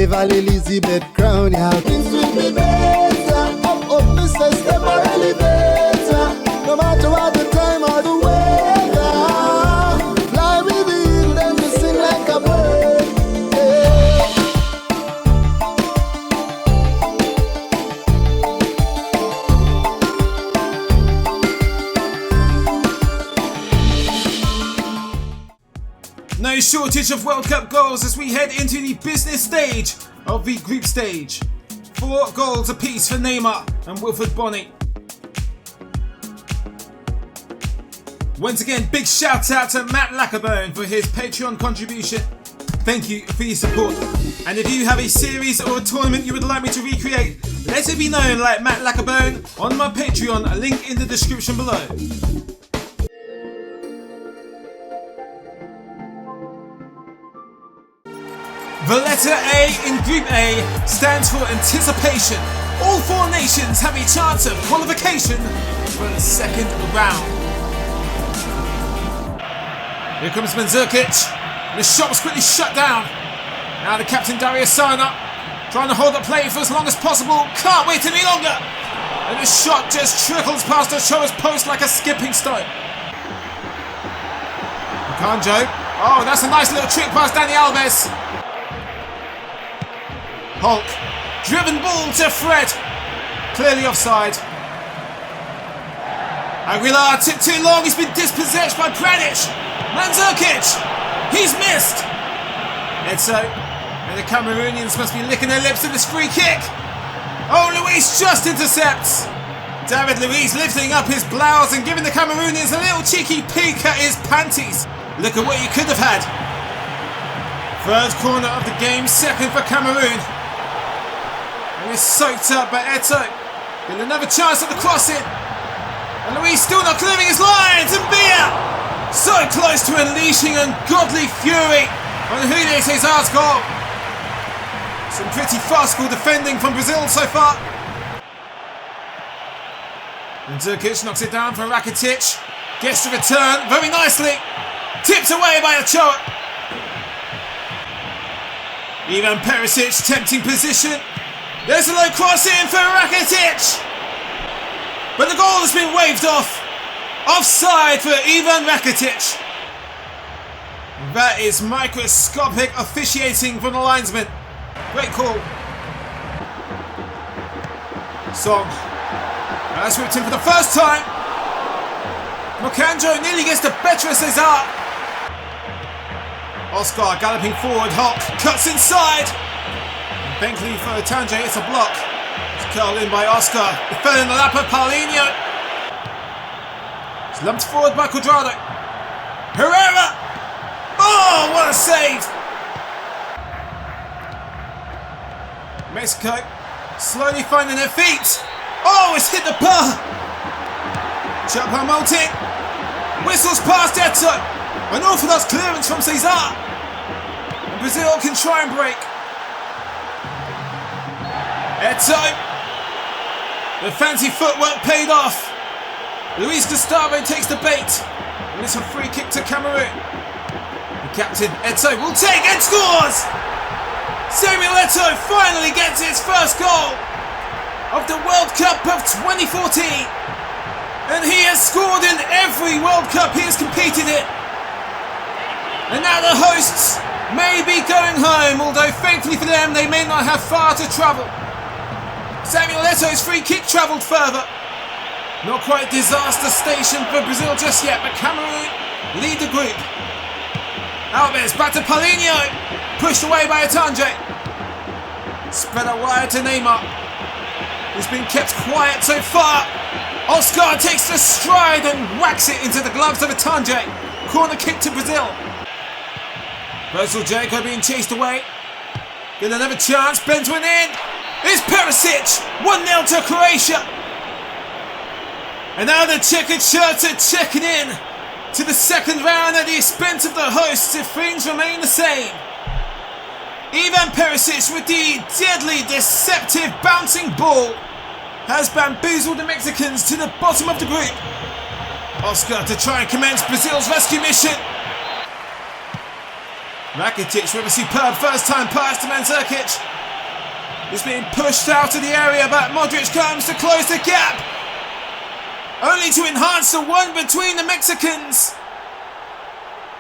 never Elizabeth crown, yeah. Things will be better. Up, Mr. Step or elevator. No matter what the time or the weather. Fly with the eagle and we sing like a bird. No shortage of World Cup goals as we head into the business stage of the group stage. 4 goals apiece for Neymar and Wilfred Bonny. Once again, big shout out to Matt Lackerbone for his Patreon contribution. Thank you for your support. And if you have a series or a tournament you would like me to recreate, let it be known like Matt Lackerbone on my Patreon, a link in the description below. The letter A in Group A stands for anticipation. All 4 nations have a chance of qualification for the second round. Here comes Muzik. The shot was quickly shut down. Now the captain Darius Sana trying to hold the play for as long as possible. Can't wait any longer. And the shot just trickles past the show's post like a skipping stone. Kanjo. Oh, that's a nice little trick past Dani Alves. Hulk, driven ball to Fred, clearly offside. Aguilar took too long, he's been dispossessed by Bryanart. Muzik, he's missed. Edzo, and the Cameroonians must be licking their lips at this free kick. Oh, Luis just intercepts. David Luiz lifting up his blouse and giving the Cameroonians a little cheeky peek at his panties. Look at what you could have had. Third corner of the game, second for Cameroon. And it's soaked up by Edzo. With another chance at the crossing. And Luis still not clearing his lines. And Bia so close to unleashing ungodly fury on Julio Cesar's goal. Some pretty farcical defending from Brazil so far. And Zirkic knocks it down for Rakitic. Gets the return very nicely. Tipped away by Ochoa. Ivan Perisic, tempting position. There's a low cross in for Rakitic. But the goal has been waved off. Offside for Ivan Rakitic. That is microscopic officiating from the linesman. Great call. Song. That's whipped in for the first time. Mokanjo nearly gets the better of Cesar. Oscar galloping forward, Hulk cuts inside. Thankfully for Tanje, it's a block. It's curled in by Oscar. It fell in the lap of Paulinho. It's lumped forward by Cuadrado. Herrera! Oh, what a save! Mexico slowly finding their feet. Oh, it's hit the bar. Chapa Moting. Whistles past Edzo. An orthodox clearance from Cesar. And Brazil can try and break. Edzo. The fancy footwork paid off. Luis Gustavo takes the bait. And it's a free kick to Cameroon. The captain Edzo will take and scores! Samuel Eto'o finally gets his first goal of the World Cup of 2014. And he has scored in every World Cup he has competed in. And now the hosts may be going home, although thankfully for them they may not have far to travel. Samuel Eto'o's free kick travelled further. Not quite disaster station for Brazil just yet, but Cameroon lead the group. Alves back to Paulinho, pushed away by Tanje. Spread out wide to Neymar, who's been kept quiet so far. Oscar takes the stride and whacks it into the gloves of Tanje. Corner kick to Brazil. Virgil Jacob being chased away. Get another chance, bends one in. It's Perisic, 1-0 to Croatia. And now the checkered shirts are checking in to the second round at the expense of the hosts if things remain the same. Ivan Perisic with the deadly, deceptive bouncing ball has bamboozled the Mexicans to the bottom of the group. Oscar to try and commence Brazil's rescue mission. Rakitic with a superb first time pass to Muzik. is being pushed out of the area, but Modric comes to close the gap, only to enhance the one between the Mexicans.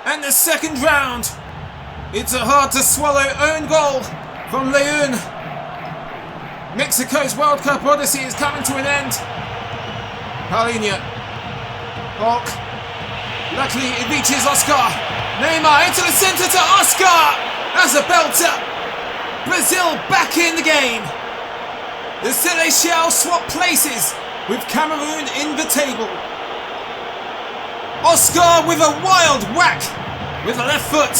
And the second round, it's a hard to swallow own goal from Leon. Mexico's World Cup odyssey is coming to an end. Paulinho, Hulk, luckily it reaches Oscar. Neymar into the centre to Oscar. That's a belter. Brazil back in the game. The Seychelles swap places with Cameroon in the table. Oscar with a wild whack with the left foot.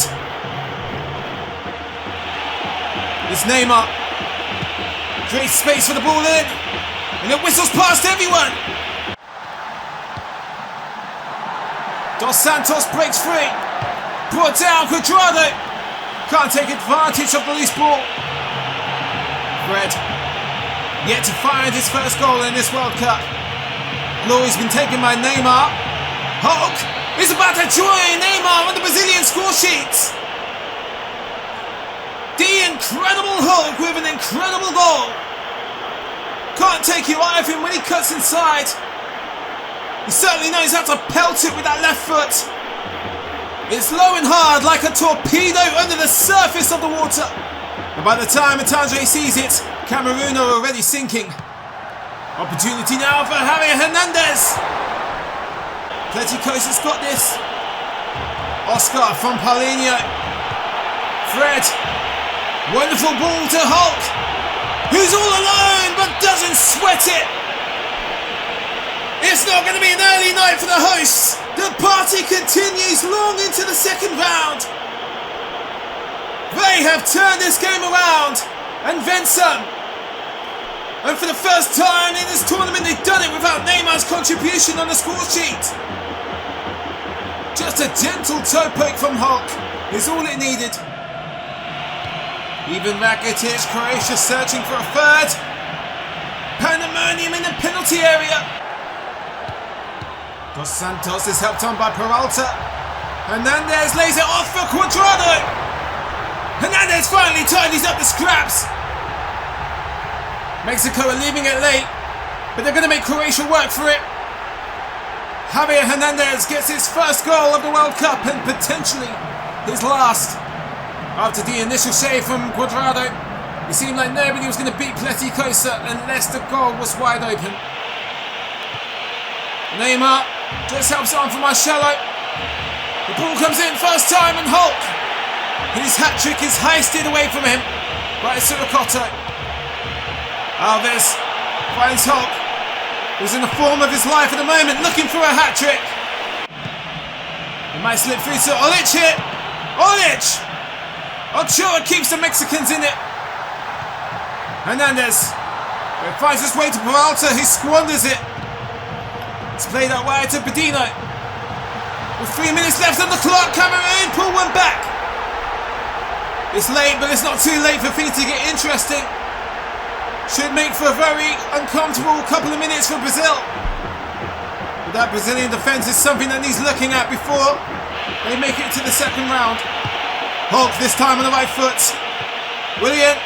It's Neymar. Creates space for the ball in. And it whistles past everyone. Dos Santos breaks free. Brought down Cuadrado. Can't take advantage of the loose ball. Fred, yet to find his first goal in this World Cup. Glory's been taken by Neymar. Hulk is about to join Neymar on the Brazilian score sheets. The incredible Hulk with an incredible goal. Can't take your eye off him when he cuts inside. He certainly knows how to pelt it with that left foot. It's low and hard like a torpedo under the surface of the water. And by the time Atandre sees it, Cameroon are already sinking. Opportunity now for Javier Hernandez. Pleticosa's got this. Oscar from Paulinho. Fred. Wonderful ball to Hulk, who's all alone but doesn't sweat it. It's not going to be an early night for the hosts. The party continues long into the second round. They have turned this game around and then some. And for the first time in this tournament, they've done it without Neymar's contribution on the score sheet. Just a gentle toe poke from Hulk is all it needed. Even Rakitic, Croatia searching for a third. Pandemonium in the penalty area. Dos Santos is helped on by Peralta. Hernandez lays it off for Cuadrado. Hernandez finally tidies up the scraps. Mexico are leaving it late, but they're going to make Croatia work for it. Javier Hernandez gets his first goal of the World Cup and potentially his last. After the initial save from Cuadrado, it seemed like nobody was going to beat Pleticosa unless the goal was wide open. Neymar just helps on for Marcelo. The ball comes in first time and Hulk. His hat-trick is heisted away from him by Sirocotto. Alves finds Hulk, who's in the form of his life at the moment, looking for a hat-trick. He might slip through to Olic here. Olic! Ochoa keeps the Mexicans in it. Hernandez finds his way to Peralta, he squanders it. It's played out wide to Bedino. With 3 minutes left on the clock, Cameroon pull one back. It's late, but it's not too late for things to get interesting. Should make for a very uncomfortable couple of minutes for Brazil. But that Brazilian defence is something that needs looking at before they make it to the second round. Hulk this time on the right foot. Willian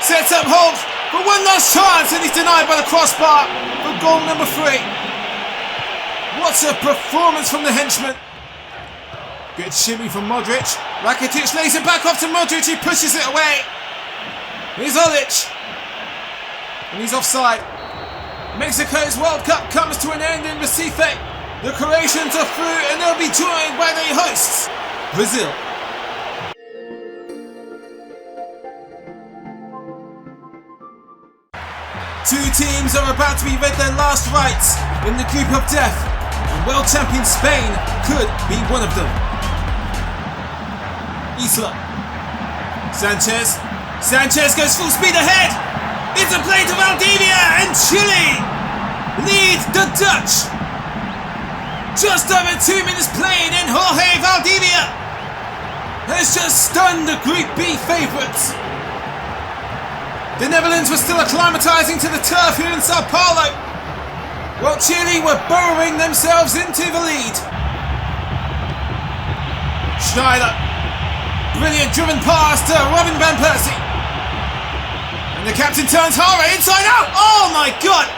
sets up Hulk for one last chance and he's denied by the crossbar for goal number 3. What a performance from the henchman. Good shimmy from Modric. Rakitic lays it back off to Modric, he pushes it away. Here's Olic. And he's offside. Mexico's World Cup comes to an end in Recife. The Croatians are through and they'll be joined by their hosts, Brazil. Two teams are about to be read their last rites in the group of death, and world champion Spain could be one of them. Isla. Sanchez goes full speed ahead. It's a play to Valdivia and Chile lead the Dutch. Just over 2 minutes played and Jorge Valdivia has just stunned the Group B favourites. The Netherlands were still acclimatising to the turf here in Sao Paulo, while Chile were burrowing themselves into the lead. Schneider, brilliant driven pass to Robin van Persie. And And the captain turns Hara inside out. Oh my god!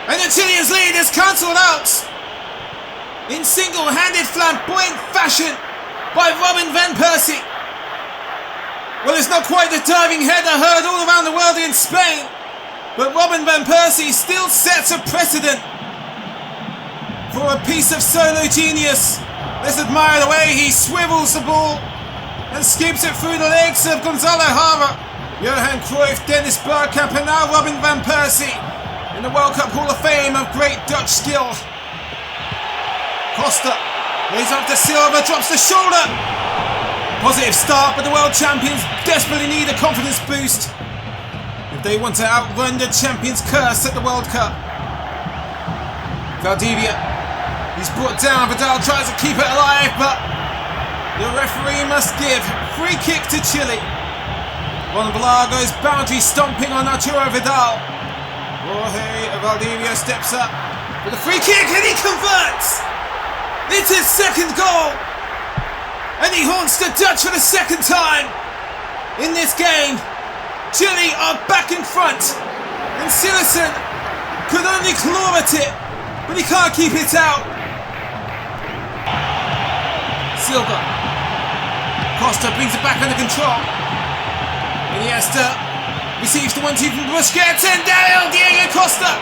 And the Chileans' lead is cancelled out in single-handed flamboyant fashion by Robin van Persie. Well, it's not quite the diving header heard all around the world in Spain, but Robin van Persie still sets a precedent for a piece of solo genius. Let's admire the way he swivels the ball and skips it through the legs of Gonzalo Hara, Johan Cruyff, Dennis Bergkamp, and now Robin van Persie in the World Cup Hall of Fame of great Dutch skill. Costa lays up to Silva, drops the shoulder. Positive start, but the world champions desperately need a confidence boost if they want to outrun the champions' curse at the World Cup. Valdivia, he's brought down. Vidal tries to keep it alive, but the referee must give. Free kick to Chile. Juan Vlago's boundary stomping on Arturo Vidal. Jorge Valdivia steps up with a free kick and he converts! It's his second goal! And he haunts the Dutch for the second time in this game. Chile are back in front, and Silerson could only claw at it, but he can't keep it out. Silva. Costa brings it back under control. Iniesta receives the 1-2 from Busquets, and Diego Costa.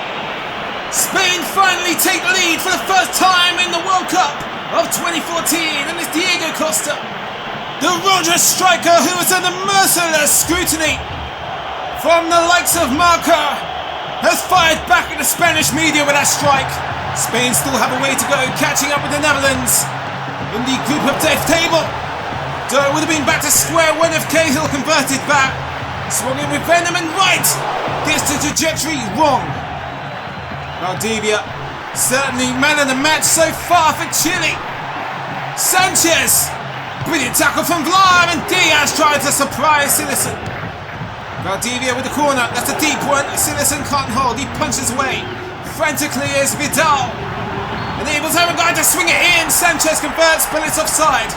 Spain finally take the lead for the first time in the World Cup of 2014, and it's Diego Costa, the Rogers striker who was under merciless scrutiny from the likes of Mykle, has fired back at the Spanish media with that strike. Spain still have a way to go, catching up with the Netherlands in the group of death table. So it would have been back to square one if Cahill converted back. Swung in with venom and right, gets the trajectory wrong. Valdivia, certainly man of the match so far for Chile. Sanchez, brilliant tackle from Vlaar, and Diaz tried to surprise Silerson. Valdivia with the corner, that's a deep one. Silerson can't hold, he punches away. Frantically is Vidal. Enables Everguy to swing it in. Sanchez converts, but it's offside.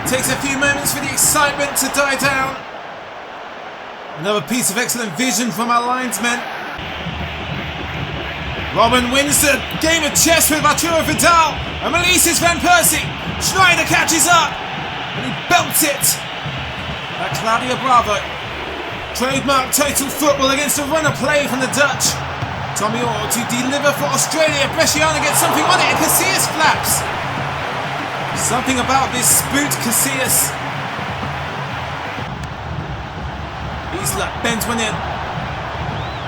Takes a few moments for the excitement to die down. Another piece of excellent vision from our linesmen. Robin wins the game of chess with Arturo Vidal and releases Van Persie. Schneider catches up and he belts it at Claudio Bravo. Trademark total football against a runner play from the Dutch. Tommy Orr to deliver for Australia. Bresciano gets something on it and Casillas flaps. Something about this spooked Casillas. Isla bends one in.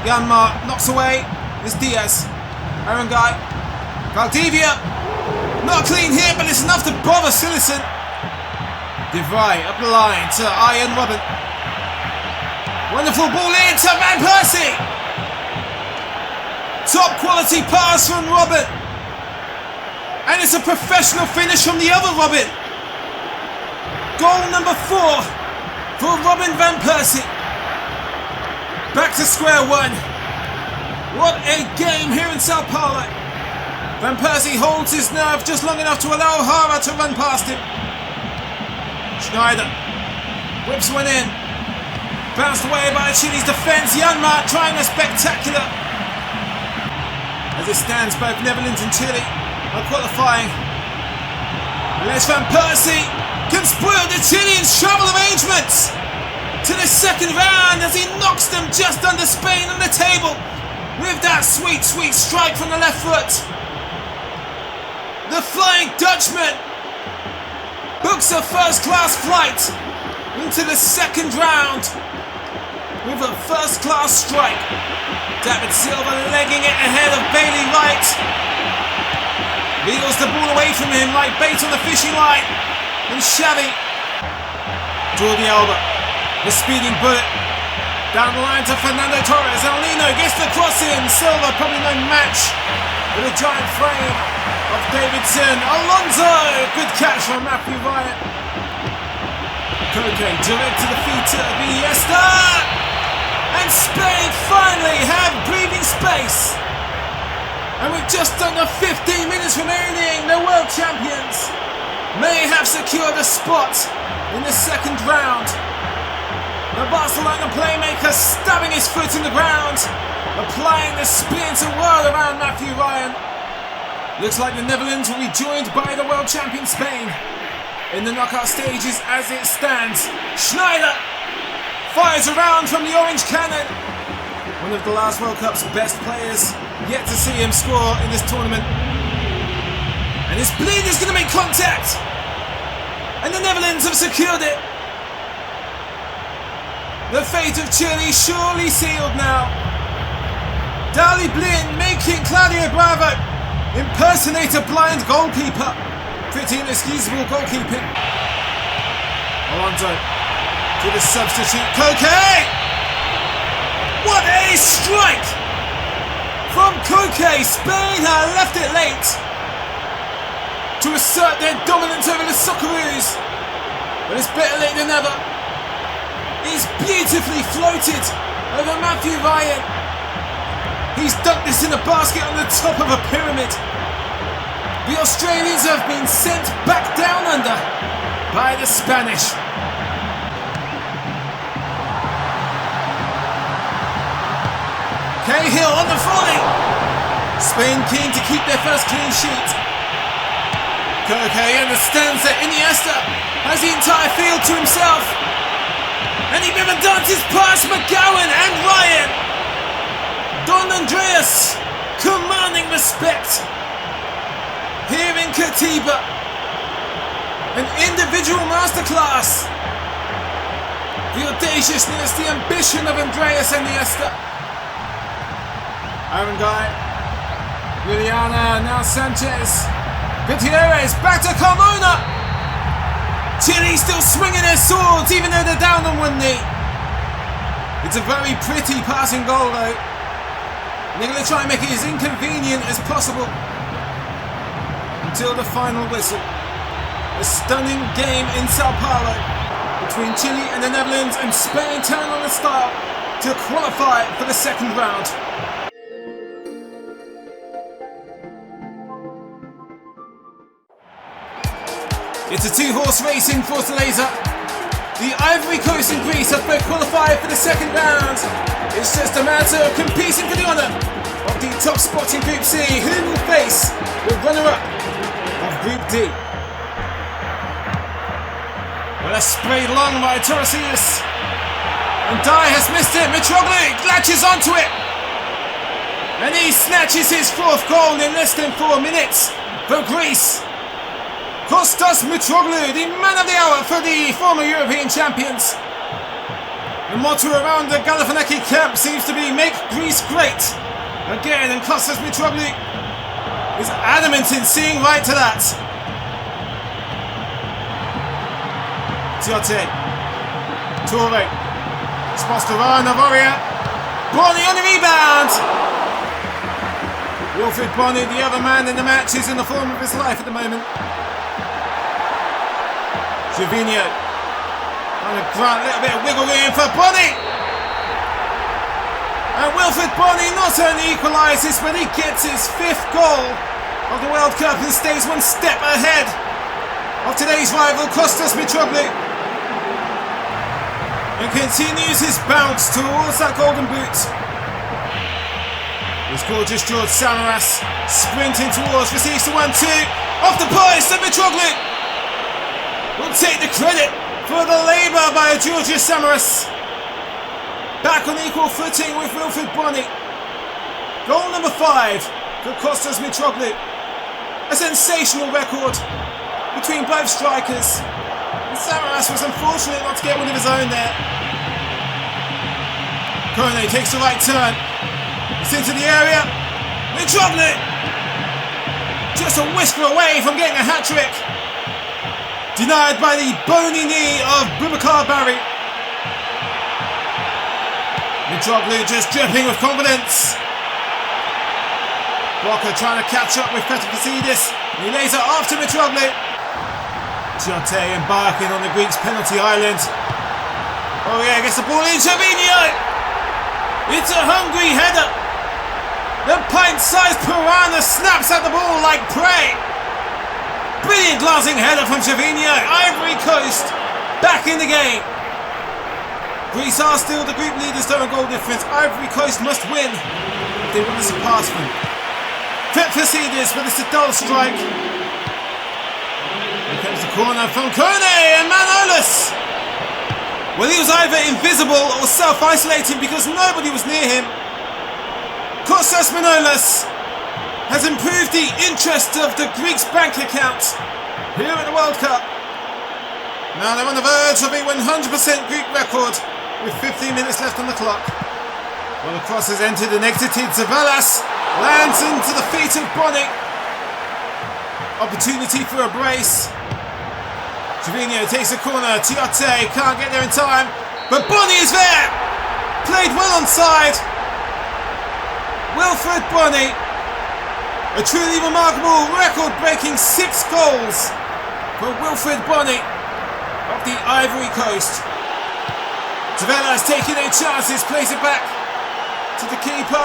Janmar knocks away. It's Diaz. Aaron Guy. Valdivia. Not a clean hit, but it's enough to bother Silerson. De Vrij up the line to Iron Robin. Wonderful ball in to Van Persie. Top quality pass from Robin. And it's a professional finish from the other Robin. Goal number 4 for Robin Van Persie. Back to square one. What a game here in Sao Paulo. Van Persie holds his nerve just long enough to allow Hara to run past him. Schneider whips one in. Bounced away by Chile's defence. Janmar trying a spectacular. As it stands, both Netherlands and Chile are qualifying. Les Van Persie can spoil the Chileans' travel arrangements to the second round as he knocks them just under Spain on the table with that sweet, sweet strike from the left foot. The Flying Dutchman books a first-class flight into the second round with a first-class strike. David Silva legging it ahead of Bailey Wright. Wheels the ball away from him like bait on the fishing line. And Xavi, Jordi Alba, the speeding bullet. Down the line to Fernando Torres. El Nino gets the cross in. Silva probably no match with a giant frame of Davidson. Alonso, good catch from Matthew Ryan. Koke direct to the feet of Iniesta. And Spain finally have breathing space. And with just under 15 minutes remaining, the world champions may have secured a spot in the second round. The Barcelona playmaker stabbing his foot in the ground, applying the spin to whirl around Matthew Ryan. Looks like the Netherlands will be joined by the world champion Spain in the knockout stages as it stands. Schneider fires around from the orange cannon. One of the last World Cup's best players, yet to see him score in this tournament. And his bleed is going to make contact. And the Netherlands have secured it. The fate of Chile surely sealed now. Dali Blin making Claudio Bravo impersonate a blind goalkeeper. Pretty inexcusable goalkeeping. Alonso to the substitute. Koke! What a strike from Koke! Spain have left it late to assert their dominance over the Socceroos. But it's better late than never. He's beautifully floated over Matthew Ryan. He's dunked this in a basket on the top of a pyramid. The Australians have been sent back down under by the Spanish. Cahill on the volley. Spain keen to keep their first clean sheet. Koke understands that Iniesta has the entire field to himself. And he never dances past McGowan and Ryan. Don Andreas commanding respect. Here in Katiba, an individual masterclass. The audaciousness, the ambition of Andreas Iniesta. Aaron Guy, Juliana, now Sanchez. Gutierrez, back to Carmona. Chile still swinging their swords even though they're down on one knee. It's a very pretty passing goal though. And they're going to try and make it as inconvenient as possible until the final whistle. A stunning game in Sao Paulo between Chile and the Netherlands, and Spain turn on the style to qualify for the second round. It's a two-horse race in Fortaleza. The Ivory Coast and Greece have both qualified for the second round. It's just a matter of competing for the honour of the top spot in Group C, who will face the runner-up of Group D. Well, a spray long by Torresias. And Dye has missed it. Mitroglou latches onto it. And he snatches his fourth goal in less than 4 minutes for Greece. Kostas Mitroglou, the man of the hour for the former European champions. The motto around the Galifianakis camp seems to be "Make Greece Great" again, and Kostas Mitroglou is adamant in seeing right to that. Tiote, Toure, Sposkova, Navoria, Bonney on the rebound. Wilfried Bonney, the other man in the match, is in the form of his life at the moment. Gervinho trying to grant a little bit of wiggle room for Bonney. And Wilfried Bonney not only equalises, but he gets his 5th goal of the World Cup and stays one step ahead of today's rival Kostas Mitroglou, and continues his bounce towards that golden boot. This gorgeous George Samaras sprinting towards, receives the 1-2 off the post, and Mitroglou will take the credit for the labour by Georgios Samaras. Back on equal footing with Wilfried Bonney. Goal number 5 for Kostas Mitroglou. A sensational record between both strikers. And Samaras was unfortunate not to get one of his own there. Kone takes the right turn. It's into the area. Mitroglou just a whisker away from getting a hat-trick. Denied by the bony knee of Boubacar Barry. Mitroglou just dripping with confidence. Walker trying to catch up with Petrovicidis. He lays it after Mitroglou. Tiote embarking on the Greeks' penalty island. Oh yeah, gets the ball in. Gervinho! It's a hungry header. The pint-sized piranha snaps at the ball like prey. Brilliant glancing header from Gervinho. Ivory Coast back in the game. Greece are still the group leaders, though a goal difference. Ivory Coast must win if they want to surpass them. Fit for Cedars, but it's a dull strike. Here comes the corner from Kone and Manolis. Well, he was either invisible or self-isolating because nobody was near him. Kostas Manolis has improved the interest of the Greeks' bank account here at the World Cup. Now they're on the verge of a 100% Greek record with 15 minutes left on the clock. Well, the cross has entered and exited. Zavalas lands into the feet of Bonny. Opportunity for a brace. Gervinho takes a corner. Tiote can't get there in time, but Bonny is there. Played well onside. Wilfred Bonny, a truly remarkable record-breaking 6 goals for Wilfred Bonny of the Ivory Coast. Zavalas taking no chances, plays it back to the keeper.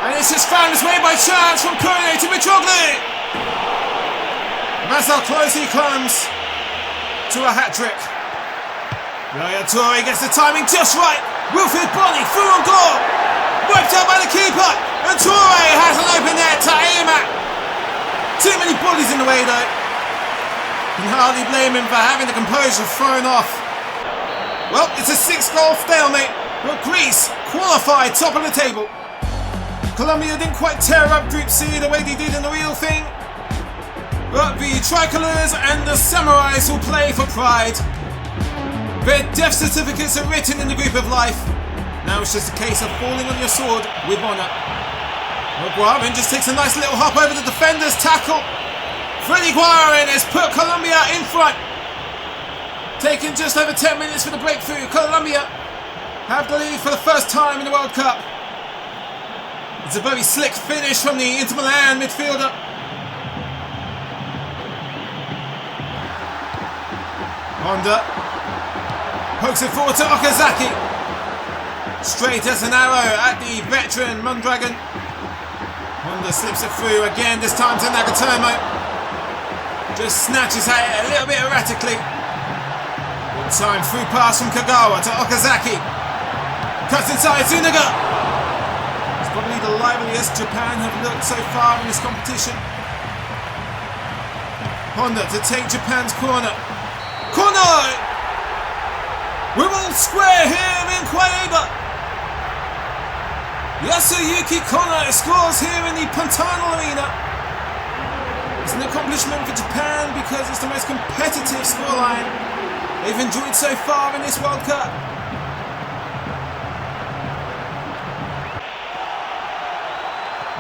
And it's just found its way by chance from Kone to Mitroglou. That's how close he comes to a hat-trick. Yaya Toure gets the timing just right. Wilfred Bonny through on goal. Wiped out by the keeper. And Toure has an open net to aim at. Too many bodies in the way though. Can hardly blame him for having the composure thrown off. Well, it's a 6-goal stalemate, but Greece qualified top of the table. Colombia didn't quite tear up Group C the way they did in the real thing, but the Tricolours and the Samurais will play for pride. Their death certificates are written in the group of life. Now it's just a case of falling on your sword with honour. Guarin just takes a nice little hop over the defender's tackle. Freddy Guarin has put Colombia in front. Taking just over 10 minutes for the breakthrough. Colombia have the lead for the first time in the World Cup. It's a very slick finish from the Inter Milan midfielder. Honda pokes it forward to Okazaki. Straight as an arrow at the veteran Mondragon. Honda slips it through again, this time to Nagatomo. Just snatches at it a little bit erratically. One time through pass from Kagawa to Okazaki. Cuts inside Zuniga. It's probably the liveliest Japan have looked so far in this competition. Honda to take Japan's corner. Kono! We're all square here in Quaiba. Yasuyuki Kono scores here in the Pantano Arena. It's an accomplishment for Japan because it's the most competitive scoreline they've enjoyed so far in this World Cup.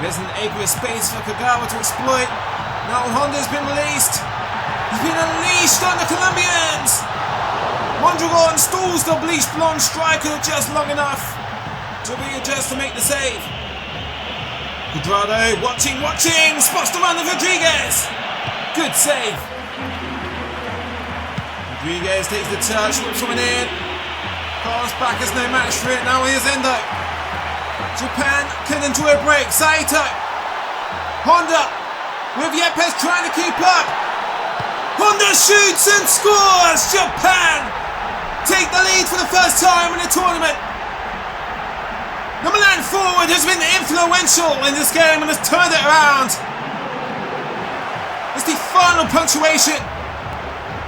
There's an acre of space for Kagawa to exploit. Now Honda's been released. He's been unleashed on the Colombians. Mondragon stalls the bleached blonde striker just long enough to readjust to make the save. Cuadrado, watching, spots the run of Rodriguez. Good save. Rodriguez takes the touch, whips someone in. Pass back as no match for it. Now here's Endo. Japan can enjoy a break. Saito. Honda with Yepes trying to keep up. Honda shoots and scores. Japan take the lead for the first time in the tournament. The Milan forward has been influential in this game and has turned it around. It's the final punctuation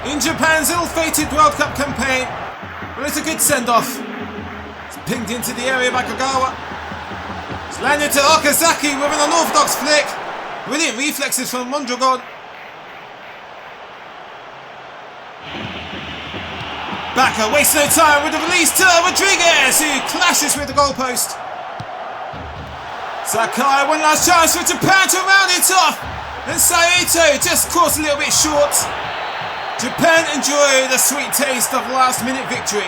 in Japan's ill-fated World Cup campaign. But it's a good send-off. It's pinged into the area by Kagawa. It's landed to Okazaki with an unorthodox flick. Brilliant reflexes from Mondragon. Baka wastes no time with the release to Rodriguez, who clashes with the goalpost. Sakai, one last chance for Japan to round it off. And Saito just caught a little bit short. Japan enjoy the sweet taste of last-minute victory.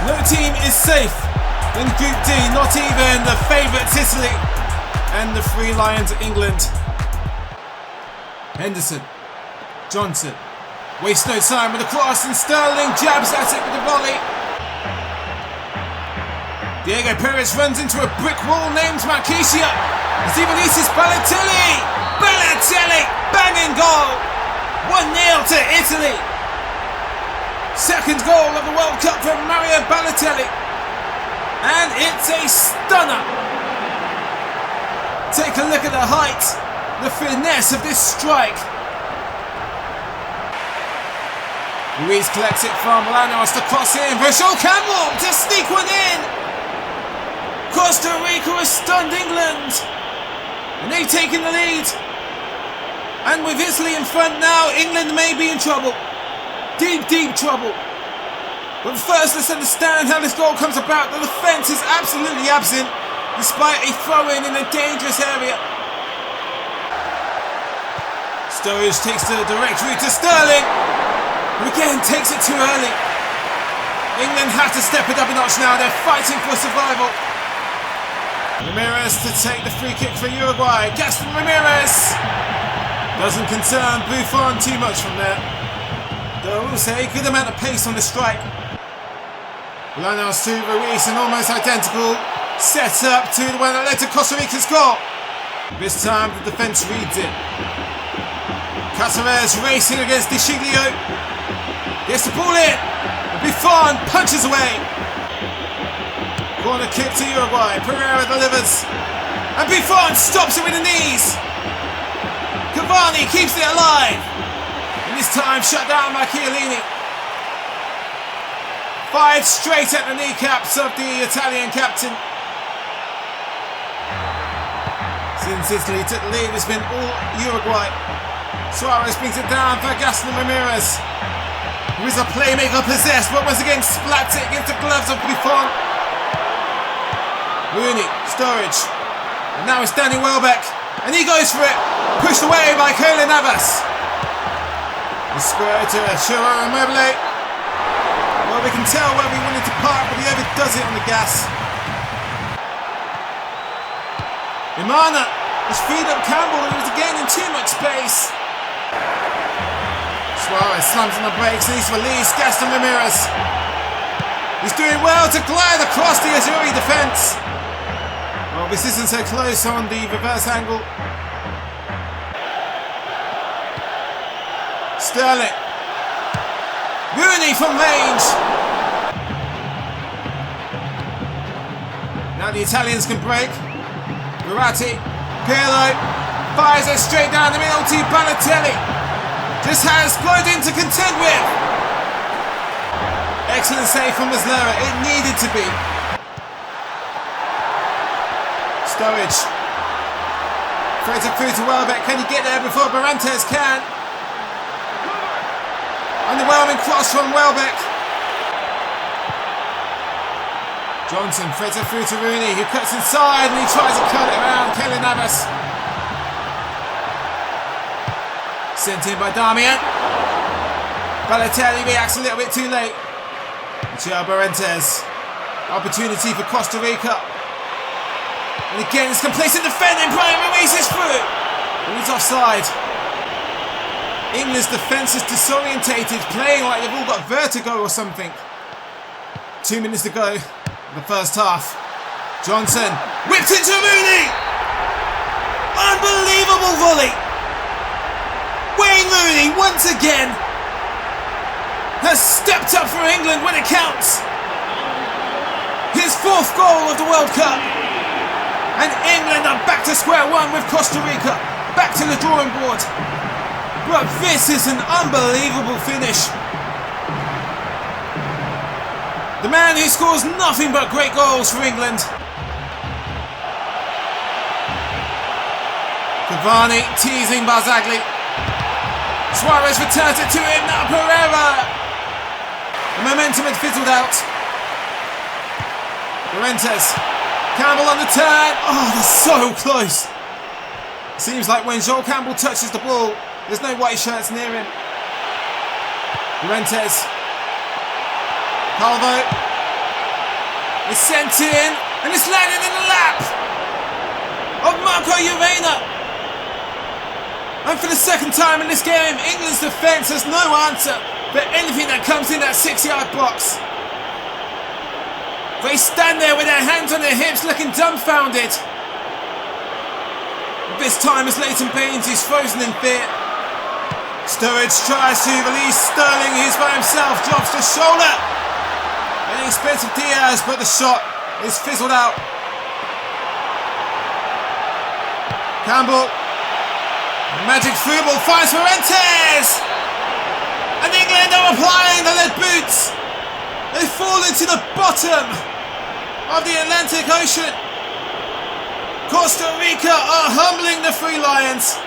No team is safe in Group D, not even the favourites Italy and the Three Lions England. Henderson, Johnson, wastes no time with the cross and Sterling jabs at it with the volley. Diego Perez runs into a brick wall named Marquisio as he releases Balotelli. Balotelli, banging goal. 1-0 to Italy. Second goal of the World Cup from Mario Balotelli. And it's a stunner. Take a look at the height, the finesse of this strike. Ruiz collects it from Bryanart to cross in for Joel Campbell to sneak one in. Costa Rica has stunned England and they've taken the lead. And with Italy in front now, England may be in trouble. Deep, deep trouble. But first, let's understand how this goal comes about. The defence is absolutely absent, despite a throw-in in a dangerous area. Sturridge takes the direct route to Sterling, who again takes it too early. England have to step it up a notch now. They're fighting for survival. Ramirez to take the free kick for Uruguay. Gaston Ramirez doesn't concern Buffon too much from there. Though I will say, good amount of pace on the strike. Bryanart to Ruiz, an almost identical set up to the one that led to Costa Rica's goal. This time the defence reads it. Caceres racing against Di Sciglio. Gets the ball in. Buffon punches away. Corner kick to Uruguay. Pereira delivers. And Buffon stops it with the knees. Cavani keeps it alive. And this time shut down by Chiellini. Fired straight at the kneecaps of the Italian captain. Since Italy took the lead, it's been all Uruguay. Suarez brings it down for Gaston Ramirez, who is a playmaker possessed, but once again splats it against the gloves of Buffon. Rooney, Sturridge, and now it's Danny Welbeck, and he goes for it, pushed away by Keylor Navas. The square to Chiro Immobile. Well, we can tell where we wanted to park, but he overdoes it on the gas. Imana has freed up Campbell, who was again in too much space. Suarez slams on the brakes and he's released Gaston Ramirez. He's doing well to glide across the Azzurri defence. Well, this isn't so close on the reverse angle. Sterling. Rooney from range. Now the Italians can break. Verratti, Pirlo, fires it straight down the middle to Balotelli. Just has Godin to contend with. Excellent save from Muzik. It needed to be. Sturridge. Throws it through to Welbeck. Can he get there before Barrantes can? Underwhelming cross from Welbeck. Johnson threads it through to Rooney, who cuts inside and he tries to cut it around Keylor Navas. Sent in by Damian. Balotelli reacts a little bit too late. Chiro Barrantes. Opportunity for Costa Rica. And again it's complacent defending. Brian Ruiz is through. And he's offside. England's defence is disorientated, playing like they've all got vertigo or something. 2 minutes to go in the first half. Johnson whipped into Rooney. Unbelievable volley. Wayne Rooney once again has stepped up for England when it counts. His 4th goal of the World Cup. And England are back to square one with Costa Rica. Back to the drawing board. But this is an unbelievable finish. The man who scores nothing but great goals for England. Cavani teasing Barzagli. Suarez returns it to him, now Pereira. The momentum had fizzled out. Barrantes. Campbell on the turn. Oh, they're so close. Seems like when Joel Campbell touches the ball, there's no white shirts near him. Barrantes. Calvo. It's sent in, and it's landed in the lap of Marco Urena. And for the second time in this game, England's defence has no answer for anything that comes in that 6-yard box. They stand there with their hands on their hips looking dumbfounded. This time as Leighton Baines is frozen in fear. Sturridge tries to release Sterling, who's by himself, drops the shoulder at the expense of Diaz, but the shot is fizzled out. Campbell, magic through ball finds Fuentes, and England are applying the lead boots. They fall into the bottom of the Atlantic Ocean. Costa Rica are humbling the Three Lions,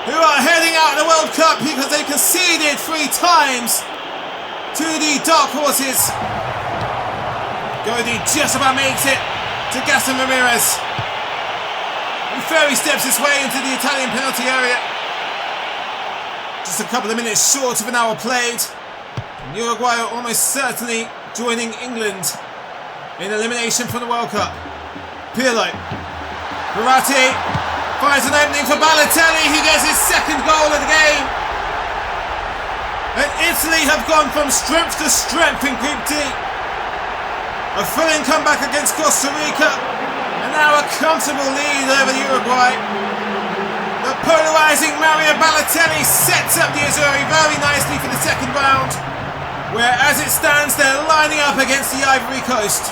who are heading out of the World Cup because they conceded 3 times to the Dark Horses. Godin just about makes it to Gaston Ramirez. Ferry steps his way into the Italian penalty area. Just a couple of minutes short of an hour played. And Uruguay are almost certainly joining England in elimination from the World Cup. Pirlo. Verratti finds an opening for Balotelli, who gets his second goal of the game. And Italy have gone from strength to strength in Group D. A thrilling comeback against Costa Rica. And now a comfortable lead over Uruguay. The polarising Mario Balotelli sets up the Azzurri very nicely for the second round, where as it stands they're lining up against the Ivory Coast.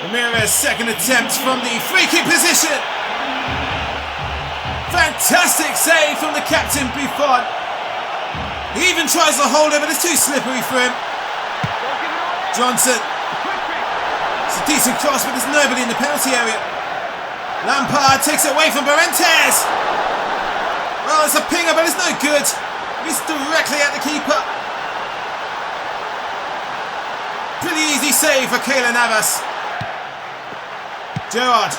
Ramirez second attempt from the free kick position. Fantastic save from the captain Buffon. He even tries to hold it, but it's too slippery for him. Johnson. It's a decent cross, but there's nobody in the penalty area. Lampard takes it away from Barentes. Well, it's a pinger, but it's no good. It's directly at the keeper. Pretty easy save for Keylor Navas. Gerrard.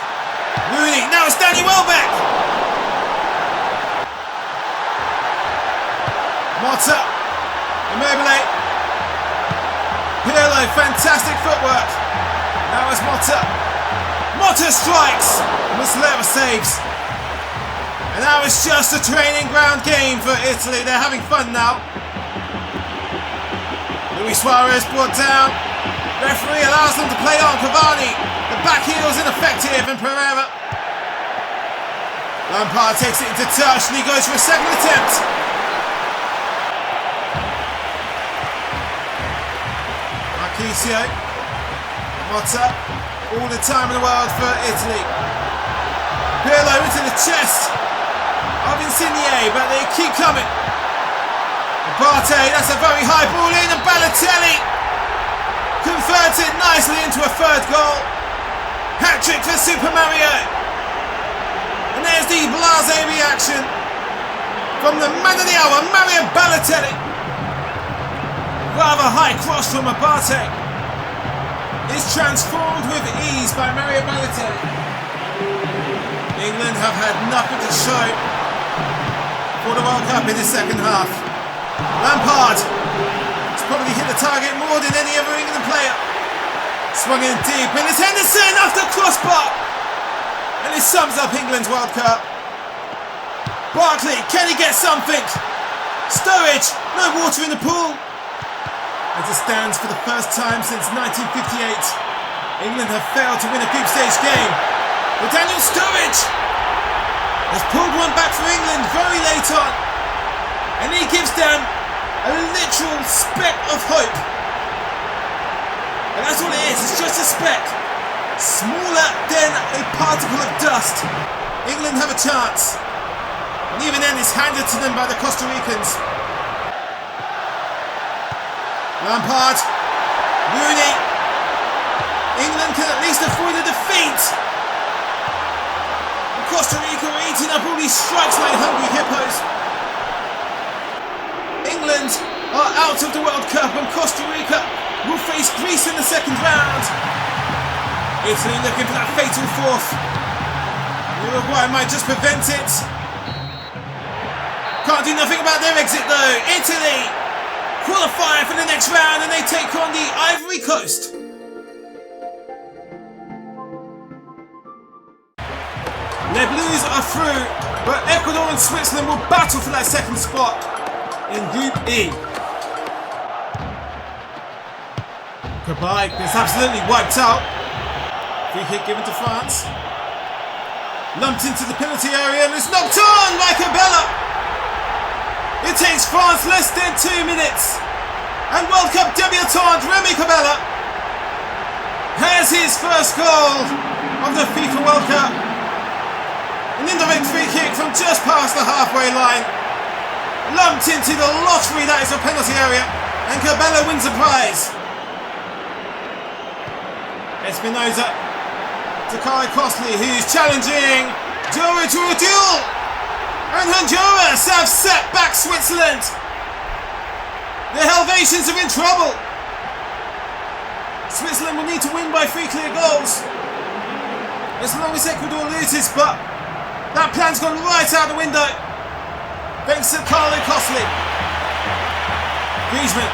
Rooney. Now it's Danny Welbeck. Motta. Immobile. Pirlo. Fantastic footwork. Now it's Motta. Motta strikes. Muslera saves. And now it's just a training ground game for Italy. They're having fun now. Luis Suarez brought down. Referee allows them to play on. Cavani. The back heel is ineffective, and Pereira. Lampard takes it into touch and he goes for a second attempt. Marchisio. Motta. All the time in the world for Italy. Pirlo into the chest of Insigne, but they keep coming. Abate, that's a very high ball in, and Balotelli converts it nicely into a third goal. Hat-trick for Super Mario. And there's the blasé reaction from the man of the hour, Mario Balotelli. Rather high cross from Abate. Is transformed with ease by Mario Balotelli. England have had nothing to show for the World Cup in the second half. Lampard has probably hit the target more than any other England player. Swung in deep, and it's Henderson off the crossbar. And it sums up England's World Cup. Barkley, can he get something? Sturridge, no water in the pool. As it stands, for the first time since 1958, England have failed to win a group stage game. But Daniel Sturridge has pulled one back for England very late on, and he gives them a literal speck of hope. And that's all it is, it's just a speck. Smaller than a particle of dust. England have a chance, and even then it's handed to them by the Costa Ricans. Lampard, Rooney. England can at least afford a defeat. And Costa Rica are eating up all these strikes like hungry hippos. England are out of the World Cup, and Costa Rica will face Greece in the second round. Italy looking for that fatal fourth. Uruguay might just prevent it. Can't do nothing about their exit though. Italy qualify for the next round, and they take on the Ivory Coast. Les Blues are through, but Ecuador and Switzerland will battle for that second spot in Group E. Kabay gets absolutely wiped out. Free kick given to France. Lumped into the penalty area and it's knocked on by Cabella. It takes France less than 2 minutes. And World Cup debutant Remy Cabella has his first goal of the FIFA World Cup. An indirect free kick from just past the halfway line. Lumped into the lottery that is a penalty area. And Cabella wins the prize. Espinoza to Kai Costley, who's challenging Dura to a duel. And Honduras have set back Switzerland. The Helvetians are in trouble. Switzerland will need to win by 3 clear goals as long as Ecuador loses, but that plan's gone right out the window thanks to Carlo Costley. Griezmann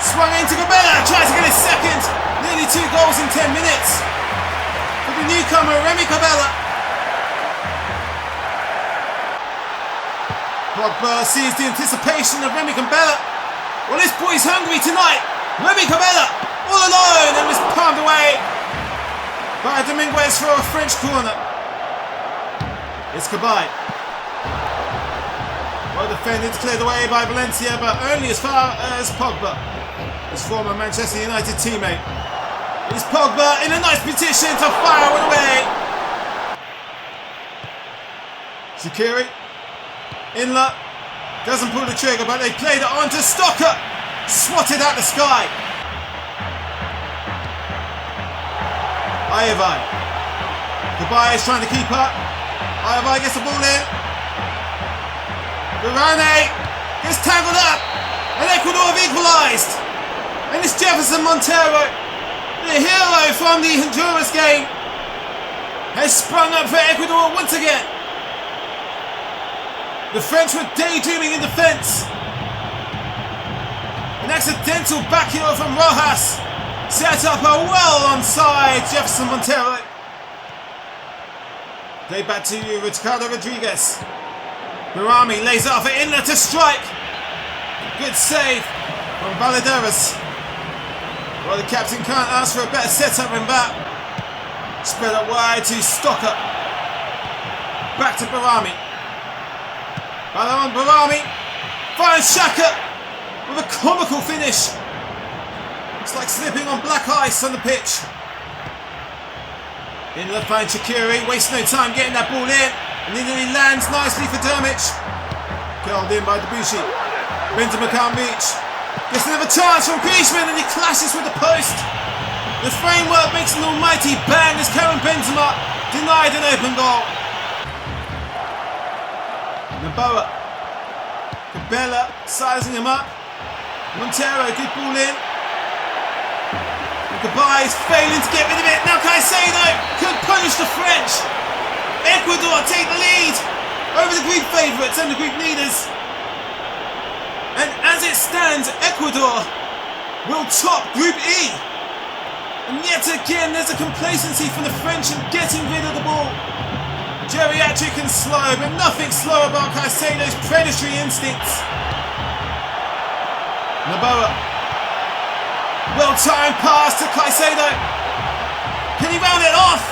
swung into Cabella, tries to get his second. Nearly 2 goals in 10 minutes for the newcomer Remy Cabella. Pogba sees the anticipation of Remy Cabella. Well, this boy's hungry tonight. Remy Cabella all alone and was palmed away by Dominguez for a French corner. It's Cabay. Well defended, cleared away by Valencia, but only as far as Pogba, his former Manchester United teammate. It's Pogba in a nice position to fire one away. Shaqiri, Inler, doesn't pull the trigger, but they played it on to Stocker. Swatted out the sky. Ayavai. Cabay is trying to keep up. Ayavai gets the ball in. Bryanart gets tangled up. And Ecuador have equalised. And it's Jefferson Montero, the hero from the Honduras game, has sprung up for Ecuador once again. The French were daydreaming in defence. An accidental back heel from Rojas set up a well onside Jefferson Montero. Play back to Ricardo Rodriguez. Barami lays it off at Inler to strike. Good save from Valadares. Well, the captain can't ask for a better setup than that. Spread out wide to Stocker. Back to Barami. Barami finds Xhaka with a comical finish. It's like slipping on black ice on the pitch. Inler finds Shaqiri, wastes no time getting that ball in, and then he lands nicely for Dermich. Curled in by Debussy. Benzema can't reach. Gets another chance from Griezmann and he clashes with the post. The framework makes an almighty bang as Karim Benzema denied an open goal. Naboa. Cabella sizing him up. Montero, good ball in. Cabay is failing to get rid of it. Now Caicedo could punish the French. Ecuador take the lead over the Greek favourites and the Greek leaders. And as it stands, Ecuador will top Group E. And yet again, there's a complacency from the French in getting rid of the ball. Geriatric and slow, but nothing slow about Caicedo's predatory instincts. Naboa. Well-timed pass to Caicedo. Can he round it off?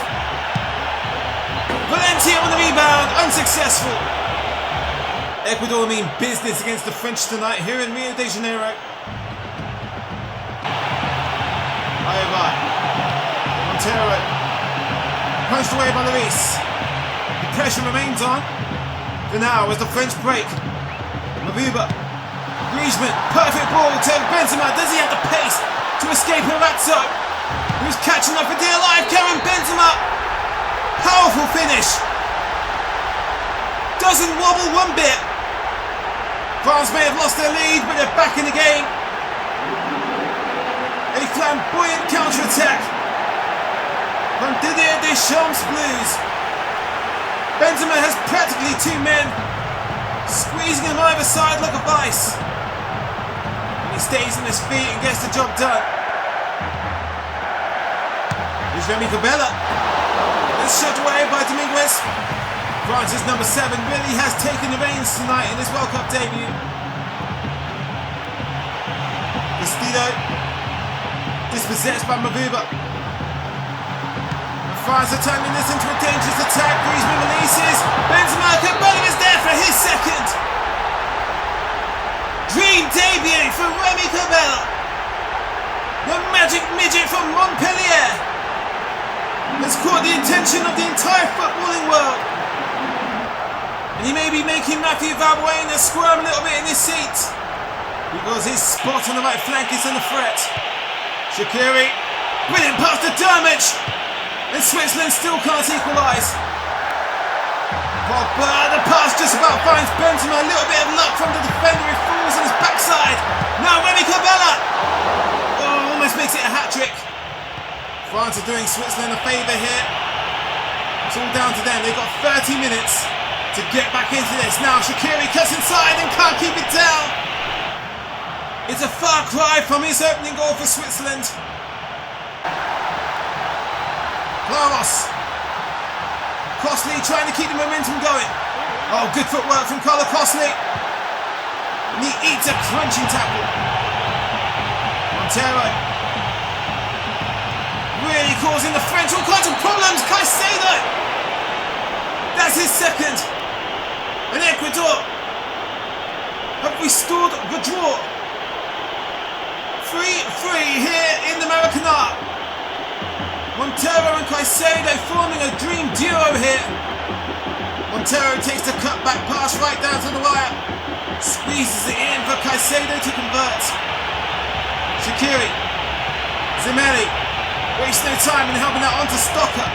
Valencia on the rebound, unsuccessful. Ecuador mean business against the French tonight here in Rio de Janeiro. Ayavai. Montero. Punched away by Luis. The pressure remains on. For now as the French break. Mavuba. Griezmann. Perfect ball to Benzema. Does he have the pace to escape Herazzo, who's catching up for dear life? Karim Benzema. Powerful finish. Doesn't wobble one bit. France may have lost their lead, but they're back in the game. A flamboyant counter-attack from Didier Deschamps' Blues. Benzema has practically 2 men, squeezing him either side like a vice. And he stays on his feet and gets the job done. Here's Remy Cabella. It's shot away by Dominguez. France's number 7 really has taken the reins tonight in his World Cup debut. Castillo Dispossessed by Mavuba. France are turning this into a dangerous attack. Griezmann releases. Benzema, Benzema is there for his second. Dream debut for Remy Cabella. The magic midget from Montpellier has caught the attention of the entire footballing world. And he may be making Matthew Valbuena squirm a little bit in his seat because his spot on the right flank is under threat. Shaqiri, brilliant pass to Dermot. And Switzerland still can't equalise. Pogba, the pass just about finds Benzema. A little bit of luck from the defender who falls on his backside. Now Remy Cabella. Oh, almost makes it a hat-trick. France are doing Switzerland a favour here. It's all down to them. They've got 30 minutes to get back into this. Now Shaqiri cuts inside and can't keep it down. It's a far cry from his opening goal for Switzerland. Ramos. Crossley trying to keep the momentum going. Oh, good footwork from Carlo Crossley. And he eats a crunching tackle. Montero. Really causing the French all kinds of problems. Caicedo. That's his second. And Ecuador have restored the draw. 3-3 here in the Maracanã. Montero and Caicedo forming a dream duo here. Montero takes the cutback pass right down to the wire. Squeezes it in for Caicedo to convert. Shaqiri. Zimeli. Wastes no time in helping that onto Stocker.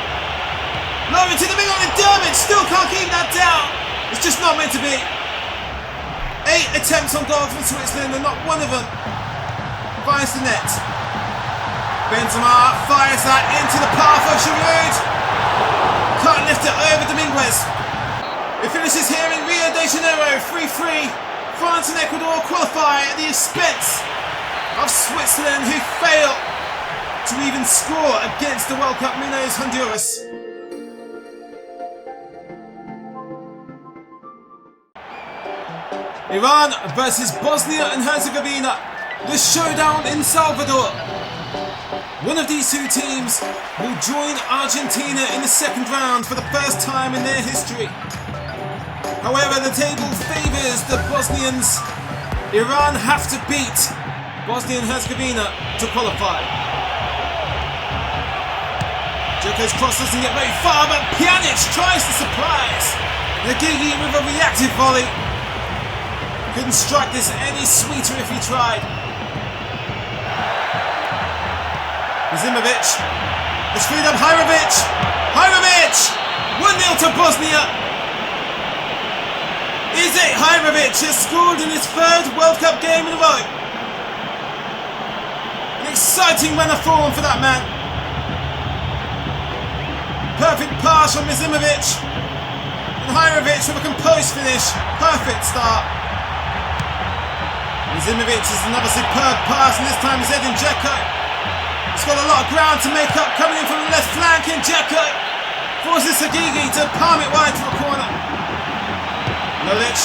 Low into the middle and Dermot still can't keep that down. It's just not meant to be. 8 attempts on goal from Switzerland and not one of them finds the net. Benzema fires that into the path of Giroud. Can't lift it over Dominguez. It finishes here in Rio de Janeiro, 3-3. France and Ecuador qualify at the expense of Switzerland, who fail to even score against the World Cup minnows Honduras. Iran versus Bosnia and Herzegovina. The showdown in Salvador. One of these two teams will join Argentina in the second round for the first time in their history. However, the table favours the Bosnians. Iran have to beat Bosnia and Herzegovina to qualify. Djoko's cross doesn't get very far, but Pjanic tries to surprise. Nagigi with a reactive volley. Couldn't strike this any sweeter if he tried. Zimovic has freed up Hajrovic. 1-0 to Bosnia. Izet Hajrovic has scored in his third World Cup game in a row. An exciting run of form for that man. Perfect pass from Zimovic. And Hajrovic with a composed finish. Perfect start. Zimovic is another superb pass, and this time is Edin Dzeko. He's got a lot of ground to make up, coming in from the left flank, and Dzeko forces Sagigi to palm it wide to a corner. Milic,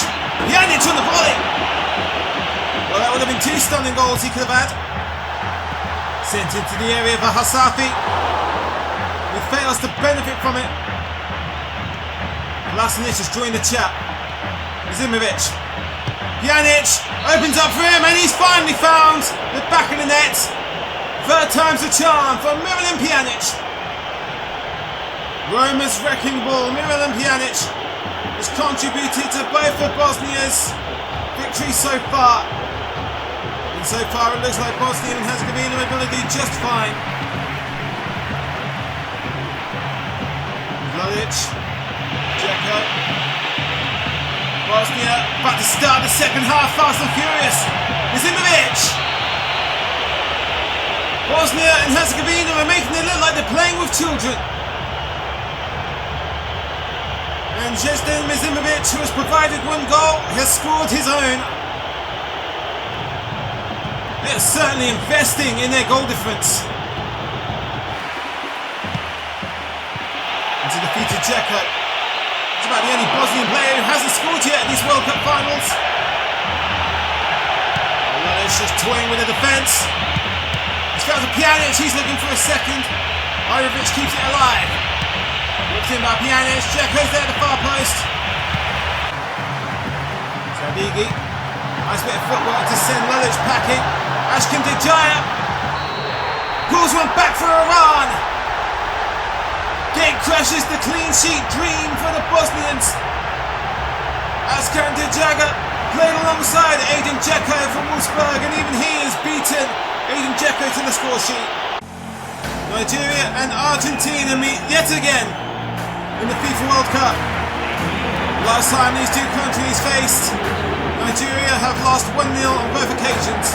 Pjanic on the volley. Well, that would have been 2 stunning goals he could have had. Sent into the area for Hasafi, who fails to benefit from it. Lasinic has joined the chat. Zimovic. Pjanic opens up for him, and he's finally found the back of the net. Third time's a charm for Miralem Pjanic. Roma's wrecking ball. Miralem Pjanic has contributed to both of Bosnia's victories so far. And so far it looks like Bosnia and Herzegovina are going to do just fine. Vladic. Dzeko. Bosnia about to start the second half fast and furious. Zimovic. Bosnia and Herzegovina are making it look like they're playing with children. And Zvezdan Mizimovic, who has provided 1 goal, has scored his own. They're certainly investing in their goal difference. Into defeated Dzeko. It's about the only Bosnian player who hasn't scored yet at these World Cup finals. Vladic just toying with the defence. He's out to Pjanic, he's looking for a second. Irovic keeps it alive. Looked in by Pjanic, Dzeko's there at the far post. Zadigi, nice bit of footwork to send Lelic packing. Ashkan Dejaya pulls one back for Iran. Gate crashes the clean sheet dream for the Bosnians. Ashkan Dejaya played alongside Edin Dzeko from Wolfsburg, and even he has beaten Edin Dzeko to the score sheet. Nigeria and Argentina meet yet again in the FIFA World Cup. Last time these two countries faced, Nigeria have lost 1-0 on both occasions.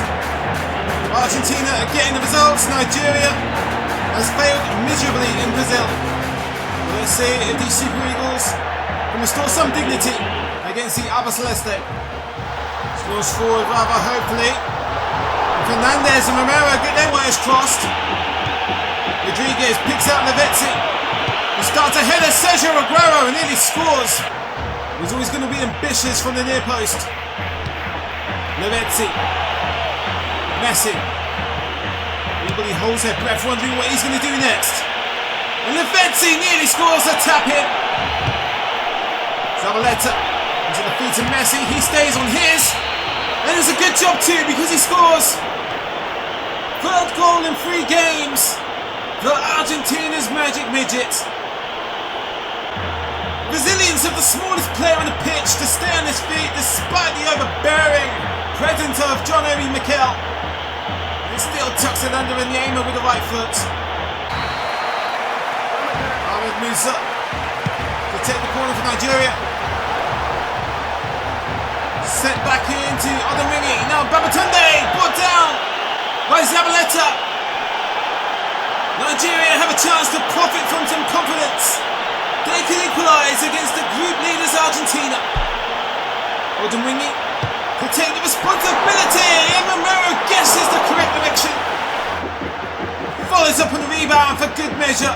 Argentina are getting the results. Nigeria has failed miserably in Brazil. Let's see if these Super Eagles can restore some dignity against the Alba Celeste. Scores forward rather hopefully. Fernandez and Romero get their wires crossed. Rodriguez picks out Lavezzi. He starts ahead of Sergio Aguero and nearly scores. He's always going to be ambitious from the near post. Lavezzi. Messi. Everybody holds their breath wondering what he's going to do next. And Lavezzi nearly scores a tap in. Zabaleta into the feet of Messi. He stays on his. And it's a good job too because he scores. Third goal in 3 games for Argentina's Magic Midgets. Brazilians have the smallest player on the pitch to stay on his feet despite the overbearing presence of John Obi Mykle. He still tucks it under in the aimer with the right foot. Ahmed Muzik to take the corner for Nigeria. Sent back into Odemwingie. Now Babatunde brought down by Zabaleta. Nigeria have a chance to profit from some confidence. They can equalise against the group leaders Argentina. Odemwingie to take the responsibility, and Romero guesses the correct direction. Follows up on the rebound for good measure.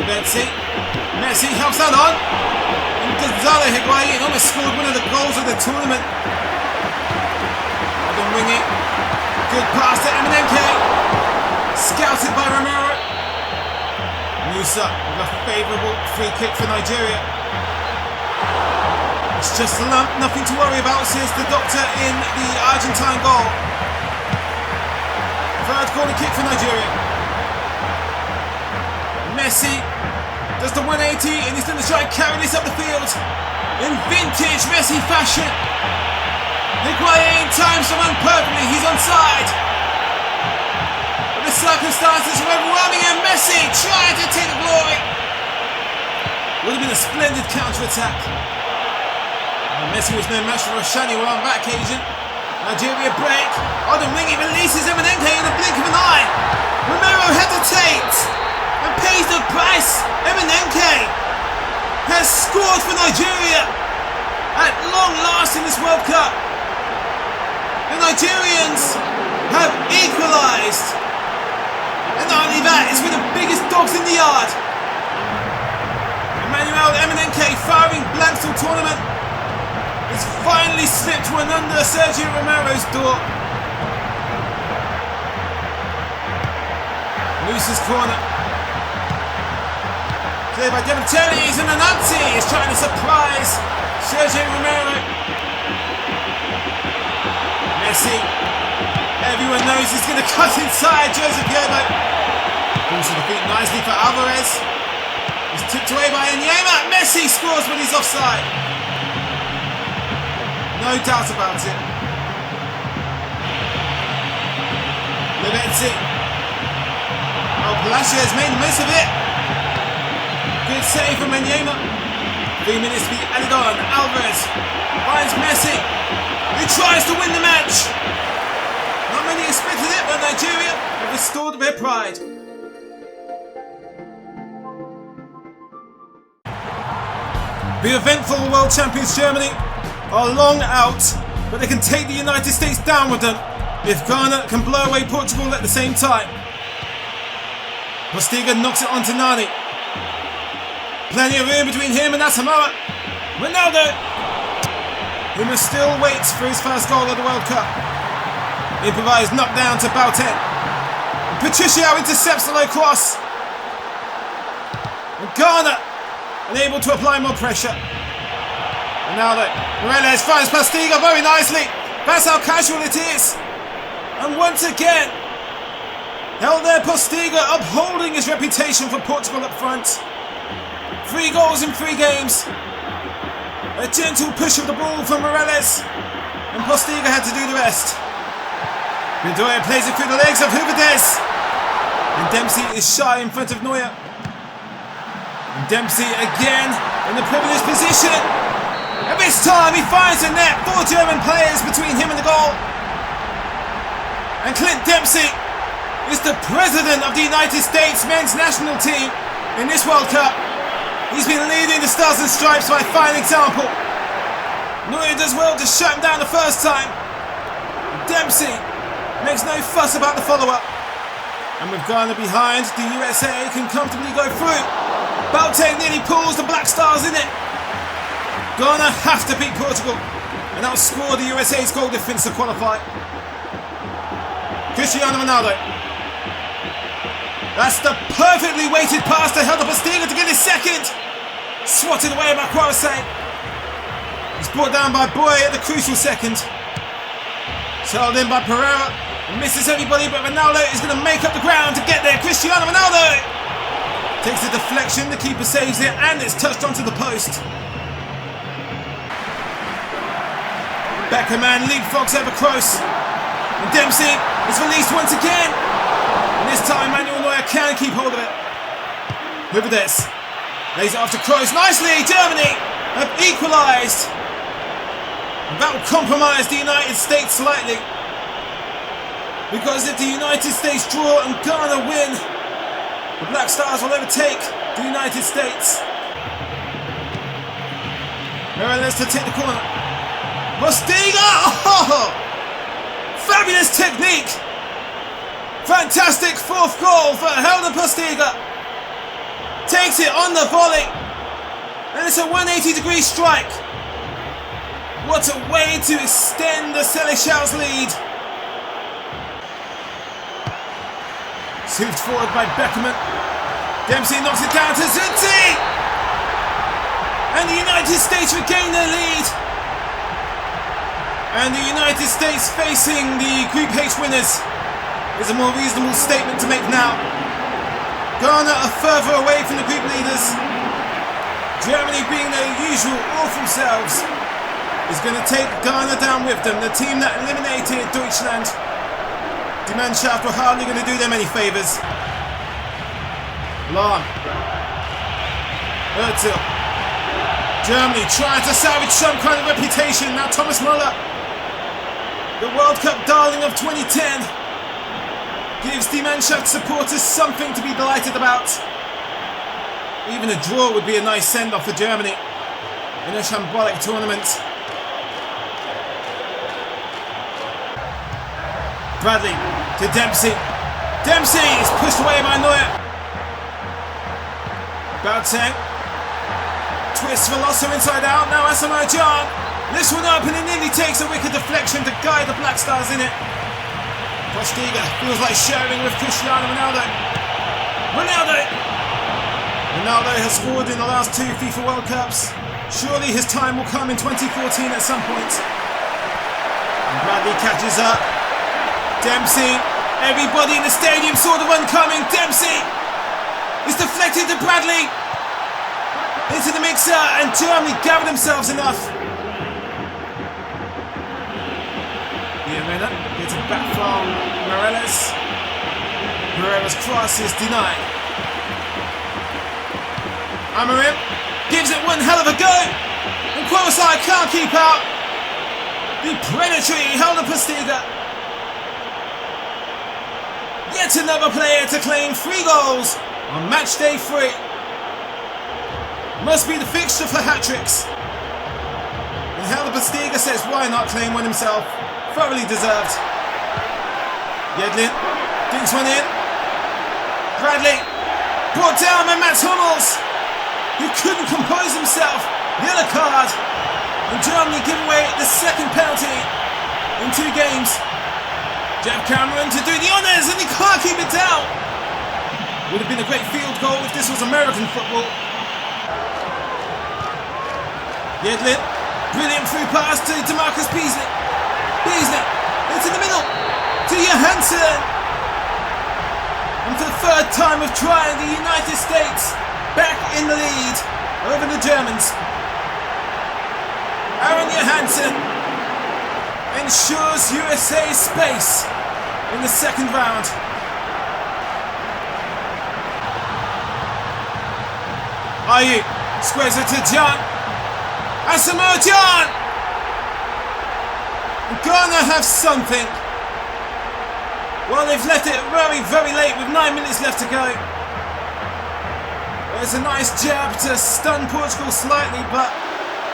Messi helps that on. And Gonzalo Higuain almost scored one of the goals of the tournament. Odemwingie, good pass to Emenike. Scouted by Romero. Musa with a favourable free kick for Nigeria. It's just a lump, nothing to worry about, says the doctor in the Argentine goal. Third corner kick for Nigeria. Messi does the 180 and he's going to try and carry this up the field in vintage Messi fashion. Higuain times the run perfectly, he's onside. But the circumstances are overwhelming and Messi trying to take the glory. Would have been a splendid counter-attack. Messi was no match for Roshani on that occasion. Nigeria break. Odemwingie releases Emenike in the blink of an eye. Romero hesitates and pays the price. Emenike has scored for Nigeria at long last in this World Cup. The Nigerians have equalised. And not only that, it's with the biggest dogs in the yard. Emmanuel Emenike firing blanks all tournament. It's finally slipped one under Sergio Romero's door. Musa's corner. Cleared by Demontelli, and Anansi is trying to surprise Sergio Romero. Messi. Everyone knows he's going to cut inside Joseph Yobo. Pulls to the feet nicely for Alvarez. He's tipped away by Enyema. Messi scores when he's offside. No doubt about it. Lavezzi. Oh, Palacio has made the most of it. Good save from Enyema. 3 minutes to be added on. Alvarez finds Messi, who tries to win the match. Not many expected it, but Nigeria have restored their pride. The eventful World Champions Germany are long out, but they can take the United States down with them if Ghana can blow away Portugal at the same time. Postiga knocks it onto Nani. Plenty of room between him and Asamoah. Ronaldo, who must still wait for his first goal of the World Cup. Improvised knockdown to Boateng. Patricio intercepts the low cross. And Ghana unable to apply more pressure. Ronaldo. Morales finds Postiga very nicely. That's how casual it is. And once again, held there Postiga, upholding his reputation for Portugal up front. 3 goals in 3 games. A gentle push of the ball from Morales. And Postiga had to do the rest. Bedoya plays it through the legs of Huberdes. And Dempsey is shy in front of Neuer. And Dempsey again in the privileged position. And this time he finds the net. 4 German players between him and the goal. And Clint Dempsey is the president of the United States men's national team in this World Cup. He's been leading the Stars and Stripes by a fine example. Neuer does well to shut him down the first time. Dempsey makes no fuss about the follow-up. And with Ghana behind, the USA can comfortably go through. Boateng nearly pulls the Black Stars in it. Ghana have to beat Portugal and outscore the USA's goal difference to qualify. Cristiano Ronaldo. That's the perfectly weighted pass to Helder Postiga to get his second. Swatted away by Quarace. He's brought down by Boy at the crucial second. Held in by Pereira. Misses everybody, but Ronaldo is going to make up the ground to get there. Cristiano Ronaldo takes the deflection, the keeper saves it, and it's touched onto the post. Beckerman leapfrogs over Kroos. And Dempsey is released once again. And this time Manuel Neuer can keep hold of it. Huberdes lays it off to Kroos. Nicely, Germany have equalised. And that will compromise the United States slightly. Because if the United States draw and Ghana win, the Black Stars will overtake the United States. Morales to take the corner. Postiga! Oh! Fabulous technique! Fantastic 4th goal for Helder Postiga. Takes it on the volley. And it's a 180-degree strike. What a way to extend the Seychelles lead. Soothed forward by Beckerman. Dempsey knocks it down to Zuzi! And the United States regain their lead. And the United States facing the Group H winners is a more reasonable statement to make now. Ghana are further away from the group leaders. Germany, being their usual awful selves, is going to take Ghana down with them. The team that eliminated Deutschland. Die Mannschaft were hardly going to do them any favours. Lahm. Özil. Germany trying to salvage some kind of reputation. Now Thomas Müller, the World Cup darling of 2010, gives Die Mannschaft supporters something to be delighted about. Even a draw would be a nice send-off for Germany in a shambolic tournament. Bradley to Dempsey. Dempsey is pushed away by Neuer. Boateng. Twists Veloso inside out. Now Asamoah Gyan lifts one up and it nearly takes a wicked deflection to guide the Black Stars in it. Postiga feels like sharing with Cristiano Ronaldo. Ronaldo has scored in the last 2 FIFA World Cups. Surely his time will come in 2014 at some point. And Bradley catches up. Dempsey, everybody in the stadium saw the run coming. Dempsey is deflected to Bradley into the mixer, and Germany gathered themselves enough. Arena gets it back from Morales. Pereira's cross is denied. Amorim gives it one hell of a go, and Quarace can't keep out. The predatory Helder Postiga. Yet another player to claim 3 goals on match day 3. Must be the fixture for hat-tricks. And Helder Postiga says why not claim one himself. Thoroughly deserved. Yedlin dinks one in. Bradley brought down by Mats Hummels, who couldn't compose himself. Yellow card. And Germany give away the second penalty in 2 games. can't keep it down. Would have been a great field goal if this was American football. Yedlin, brilliant through pass to DeMarcus Beasley. Beasley, into the middle, to Johansson. And for the third time of trying, the United States back in the lead over the Germans. Aaron Johansson ensures USA space in the second round. Ayew squares it to Can. Asamoah Gyan! Ghana have something. Well, they've left it very, very late with 9 minutes left to go. There's a nice jab to stun Portugal slightly, but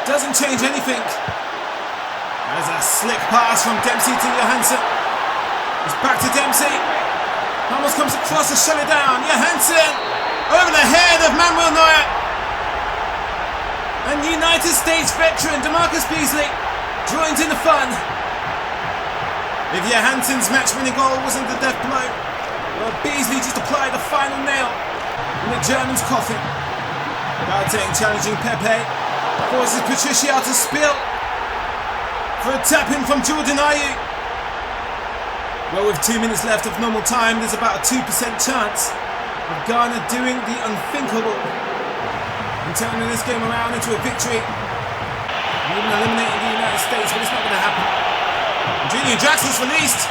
doesn't change anything. There's a slick pass from Dempsey to Johansson. It's back to Dempsey. Almost comes across to shut it down. Johansson over the head of Manuel Neuer. And United States veteran DeMarcus Beasley joins in the fun. If Johansson's match-winning goal wasn't the death blow, well, Beasley just applied the final nail in the Germans' coffin. Boateng challenging Pepe, forces Patricio to spill for a tap-in from Jordan Ayew. Well, with 2 minutes left of normal time, there's about a 2% chance of Ghana doing the unthinkable and turning this game around into a victory and even eliminating the United States, but it's not going to happen. Julian Draxler's released.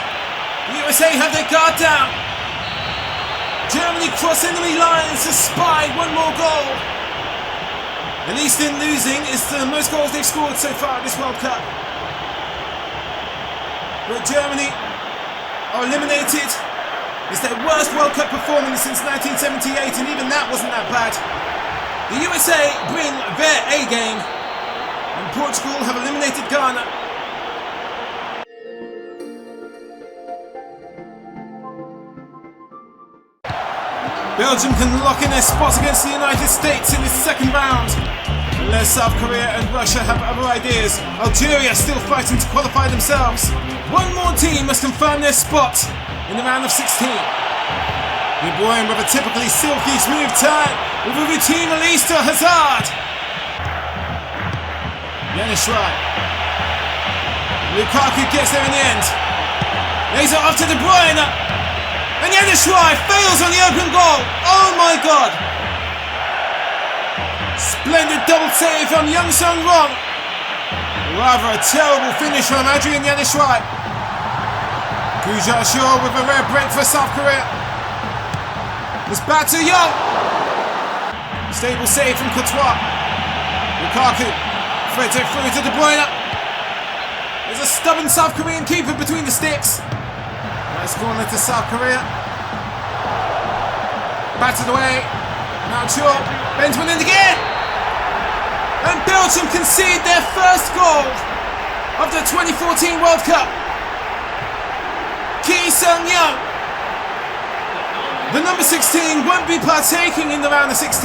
The USA have their guard down. Germany cross enemy lines to spy one more goal. At least in losing, it's the most goals they've scored so far this World Cup. But Germany are eliminated. It's their worst World Cup performance since 1978, and even that wasn't that bad. The USA bring their A game, and Portugal have eliminated Ghana. Belgium can lock in their spots against the United States in this second round. Unless South Korea and Russia have other ideas, Algeria still fighting to qualify themselves. One more team must confirm their spot in the round of 16. De Bruyne with a typically silky smooth turn with a routine release to Hazard. Yanishrai. Lukaku gets there in the end. Lays it off to De Bruyne. And Yanishrai fails on the open goal. Oh my god. Splendid double save from Young Sung Rong. Rather a terrible finish from Adrian Yanishrai. Guja Shaw with a rare break for South Korea. It's back to Young. Stable save from Courtois. Lukaku threads it through to De Bruyne. There's a stubborn South Korean keeper between the sticks. Nice corner to South Korea. Batted away. Now Shaw bends one in again. And Belgium concede their first goal of the 2014 World Cup. Ki Sung-young, the number 16, won't be partaking in the round of 16,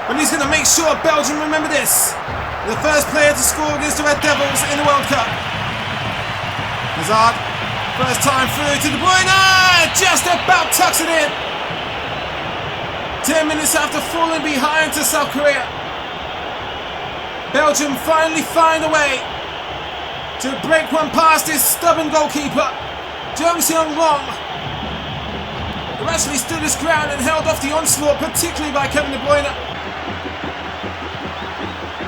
but he's going to make sure Belgium remember this. The first player to score against the Red Devils in the World Cup. Hazard, first time through to De Bruyne, just about tucks it in. 10 minutes after falling behind to South Korea, Belgium finally find a way to break one past his stubborn goalkeeper, Jung Seong Rong, who actually stood his ground and held off the onslaught, particularly by Kevin De Bruyne.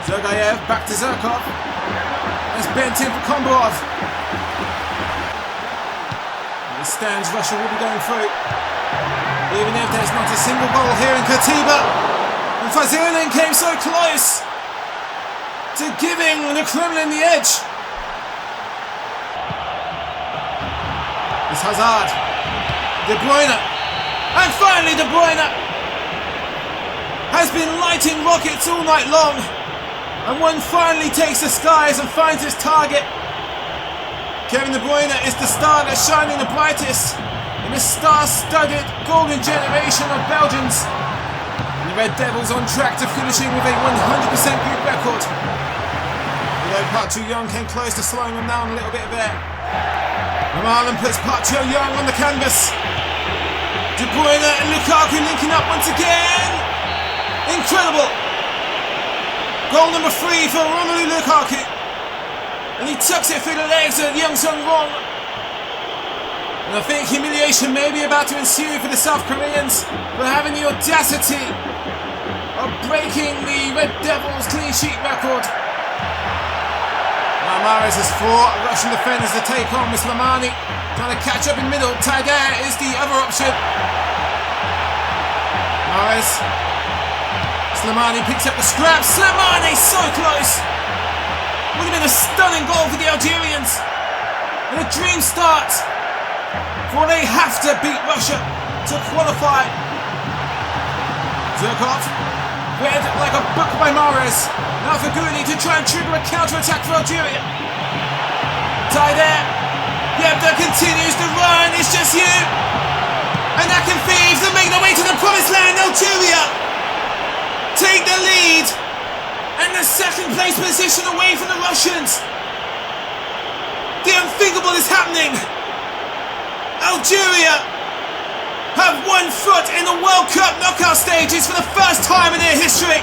Zergayev back to Zirkov. It's bent in for Kombarov. It stands Russia will be going through, even if there's not a single goal here in Katiba. And Fazilin came so close to giving the Kremlin the edge. It's Hazard, De Bruyne, and finally De Bruyne has been lighting rockets all night long, and one finally takes the skies and finds its target. Kevin De Bruyne is the star that's shining the brightest in this star-studded golden generation of Belgians, and the Red Devils on track to finishing with a 100% group record. Although Park Chu-young came close to slowing them down a little bit there. Marlon puts Park Chu-young on the canvas. De Bruyne and Lukaku linking up once again. Incredible. Goal number 3 for Romelu Lukaku. And he tucks it through the legs of Young Sung-won. And I think humiliation may be about to ensue for the South Koreans for having the audacity of breaking the Red Devils' clean sheet record. Mahrez has 4 Russian defenders to take on with Slimani trying to catch up in middle. Taider is the other option. Mahrez. Slimani picks up the scrap. Slimani so close. Would have been a stunning goal for the Algerians. And a dream start. For they have to beat Russia to qualify. Zirkov. Read like a book by Mahrez. Now for Gouli to try and trigger a counter-attack for Algeria. Taider. Yebda continues to run. It's just you. And Akin Thieves are making their way to the promised land. Algeria take the lead. And the second place position away from the Russians. The unthinkable is happening. Algeria have 1 foot in the World Cup knockout stages for the first time in their history.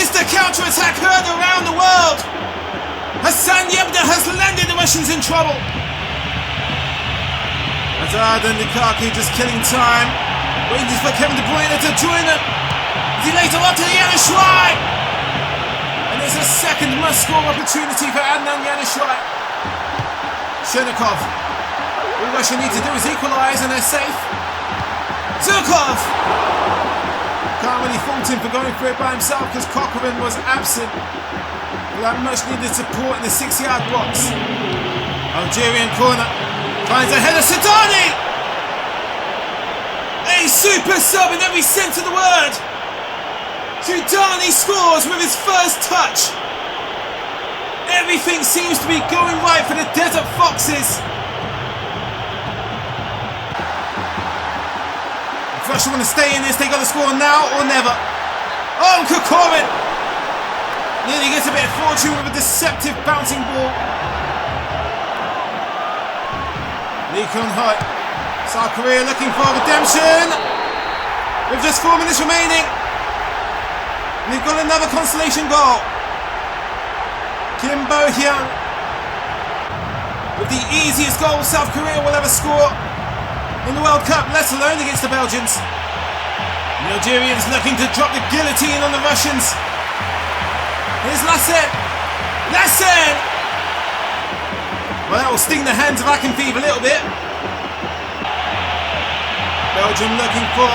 It's the counter-attack heard around the world. Hassan Yebda has landed the Russians in trouble. Hazard and Lukaku just killing time. Waiting for Kevin De Bruyne to join them. He later up to Yanishwai. And there's a second must-score opportunity for Adnan Yanishwai. Chernikov. All Russia need to do is equalise and they're safe. Zirkov! Can't really fault him for going for it by himself because Cochran was absent. Without much needed support in the 6-yard box. Algerian corner. Finds a header. Sedani! A super sub in every sense of the word. Sedani scores with his first touch. Everything seems to be going right for the Desert Foxes. If Russia want to stay in this, they got to score now or never. Oh, Kokorin! Nearly gets a bit of fortune with a deceptive bouncing ball. Lee Kyung-hoi. South Korea looking for redemption. With just 4 minutes remaining. And they've got another consolation goal. Kim Bo-hyun. With the easiest goal South Korea will ever score in the World Cup, let alone against the Belgians. The Algerians looking to drop the guillotine on the Russians. Here's Lassen. Lassen! Well, that will sting the hands of Akinfeev a little bit. Belgium looking for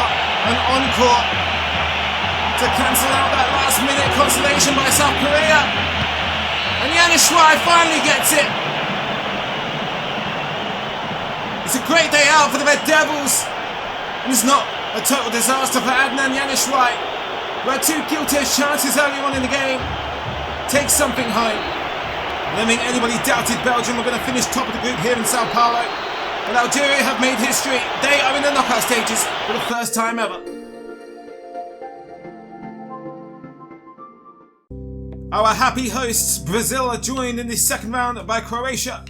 an encore to cancel out that last-minute consolation by South Korea. And Yanishwai finally gets it. It's a great day out for the Red Devils. And it's not a total disaster for Adnan Yanishwai, who had 2 guilty chances early on in the game. Take something home. I don't think anybody doubted Belgium were going to finish top of the group here in Sao Paulo. But Algeria have made history. They are in the knockout stages for the first time ever. Our happy hosts, Brazil, are joined in the second round by Croatia.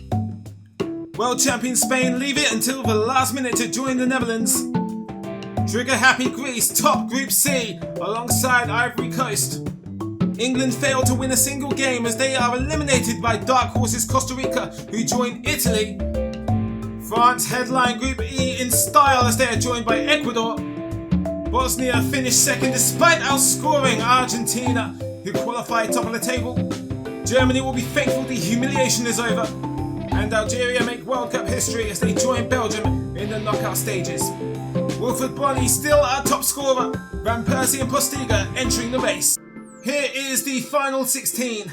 World champion Spain leave it until the last minute to join the Netherlands. Trigger happy Greece top Group C alongside Ivory Coast. England failed to win a single game as they are eliminated by dark horses Costa Rica, who join Italy. France headline Group E in style as they are joined by Ecuador. Bosnia finished second despite outscoring Argentina, who qualified top of the table. Germany will be thankful the humiliation is over. And Algeria make World Cup history as they join Belgium in the knockout stages. Wilfred Bonny still our top scorer. Van Persie and Postiga entering the race. Here is the final 16.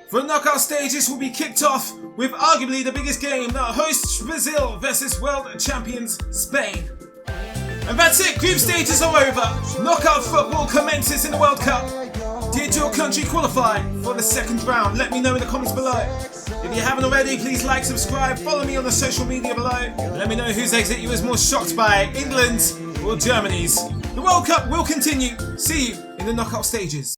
The knockout stages will be kicked off with arguably the biggest game that hosts Brazil versus world champions Spain. And that's it, group stages are over. Knockout football commences in the World Cup. Did your country qualify for the second round? Let me know in the comments below. If you haven't already, please like, subscribe, follow me on the social media below. Let me know whose exit you was more shocked by, England's or Germany's. The World Cup will continue. See you in the knockout stages.